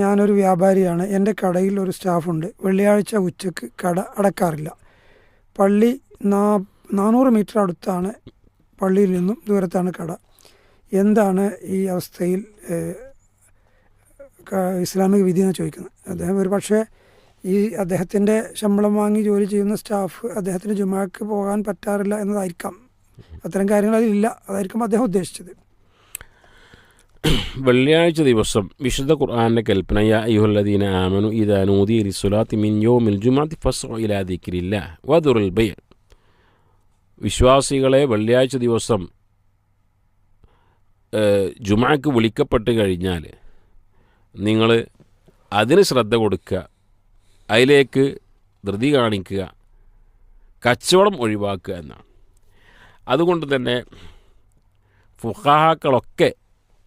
ഞാനൊരു വ്യാപാരിയാണ്. എൻ്റെ കടയിൽ ഒരു സ്റ്റാഫുണ്ട്. വെള്ളിയാഴ്ച ഉച്ചയ്ക്ക് കട അടക്കാറില്ല. പള്ളി 400 മീറ്റർ അടുത്താണ്. പള്ളിയിൽ നിന്നും ദൂരത്താണ് കട. എന്താണ് ഈ അവസ്ഥയിൽ ഇസ്ലാമിക വിധി എന്ന് ചോദിക്കുന്നത്? അദ്ദേഹം ഒരു പക്ഷേ ഈ അദ്ദേഹത്തിൻ്റെ ശമ്പളം വാങ്ങി ജോലി ചെയ്യുന്ന സ്റ്റാഫ് അദ്ദേഹത്തിന് ജുമാക്ക് പോകാൻ പറ്റാറില്ല എന്നതായിരിക്കാം. അത്തരം കാര്യങ്ങൾ അതിലില്ല. അതായിരിക്കും അദ്ദേഹം ഉദ്ദേശിച്ചത്. വെള്ളിയാഴ്ച ദിവസം വിശുദ്ധ ഖുർആന്റെ കൽപ്പന യാ അയ്യുഹല്ലദീന ആമനു ഇദാ നൂദിയ ലിസ്സലാത്തി മിൻ യൗമിൽ ജുമുഅത്തി ഫസ്ഉ ഇലാ ദിക്രില്ലാഹ് വദുറുൽ ബൈഅ. വിശ്വാസികളെ, വെള്ളിയാഴ്ച ദിവസം ജുമുഅക്ക് വിളിക്കപ്പെട്ട് കഴിഞ്ഞാൽ നിങ്ങൾ അതിന് ശ്രദ്ധ കൊടുക്കുക, അതിലേക്ക് ധൃതി കാണിക്കുക, കച്ചവടം ഒഴിവാക്കുക എന്നാണ്. അതുകൊണ്ട് തന്നെ ഫുഖഹാക്കളൊക്കെ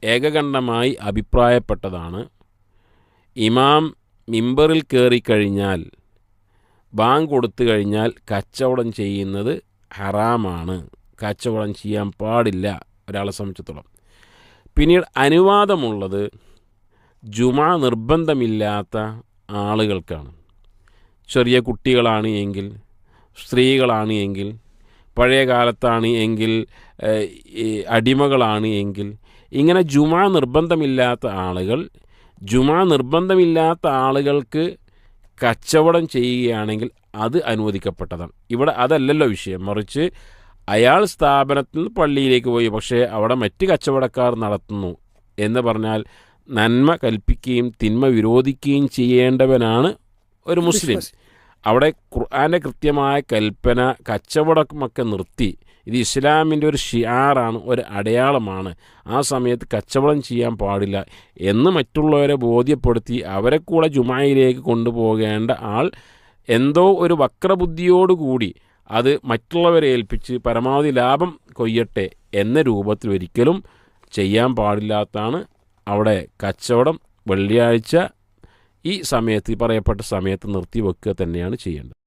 ഏകകണ്ഠമായി അഭിപ്രായപ്പെട്ടതാണ്, ഇമാം മിമ്പറിൽ കയറിക്കഴിഞ്ഞാൽ, ബാങ്ക് കൊടുത്തു കഴിഞ്ഞാൽ കച്ചവടം ചെയ്യുന്നത് ഹറാമാണ്, കച്ചവടം ചെയ്യാൻ പാടില്ല ഒരാളെ സംബന്ധിച്ചിടത്തോളം. പിന്നീട് അനുവാദമുള്ളത് ജുമാ നിർബന്ധമില്ലാത്ത ആളുകൾക്കാണ്. ചെറിയ കുട്ടികളാണ് എങ്കിൽ, സ്ത്രീകളാണ് എങ്കിൽ, പഴയ കാലത്താണ് എങ്കിൽ, അടിമകളാണ് എങ്കിൽ, ഇങ്ങനെ ജുമാ നിർബന്ധമില്ലാത്ത ആളുകൾക്ക് കച്ചവടം ചെയ്യുകയാണെങ്കിൽ അത് അനുവദിക്കപ്പെട്ടതാണ്. ഇവിടെ അതല്ലല്ലോ വിഷയം. മറിച്ച് അയാൾ സ്ഥാപനത്തിൽ നിന്ന് പള്ളിയിലേക്ക് പോയി, പക്ഷേ അവിടെ മറ്റ് കച്ചവടക്കാർ നടത്തുന്നു എന്ന് പറഞ്ഞാൽ നന്മ കൽപ്പിക്കുകയും തിന്മ വിരോധിക്കുകയും ചെയ്യേണ്ടവനാണ് ഒരു മുസ്ലിം. അവിടെ ഖുർആൻ്റെ കൃത്യമായ കൽപ്പന കച്ചവടമൊക്കെ നിർത്തി, ഇത് ഇസ്ലാമിൻ്റെ ഒരു ഷിആറാണ്, ഒരു അടയാളമാണ്, ആ സമയത്ത് കച്ചവടം ചെയ്യാൻ പാടില്ല എന്ന് മറ്റുള്ളവരെ ബോധ്യപ്പെടുത്തി അവരെ കൂടെ ജുമായിലേക്ക് കൊണ്ടുപോകേണ്ട ആൾ എന്തോ ഒരു വക്രബുദ്ധിയോടുകൂടി അത് മറ്റുള്ളവരെ ഏൽപ്പിച്ച് പരമാവധി ലാഭം കൊയ്യട്ടെ എന്ന രൂപത്തിൽ ഒരിക്കലും ചെയ്യാൻ പാടില്ലാത്തതാണ്. അവിടെ കച്ചവടം വെള്ളിയാഴ്ച ഈ സമയത്ത്, ഈ പറയപ്പെട്ട സമയത്ത് നിർത്തി വെക്കുക തന്നെയാണ് ചെയ്യേണ്ടത്.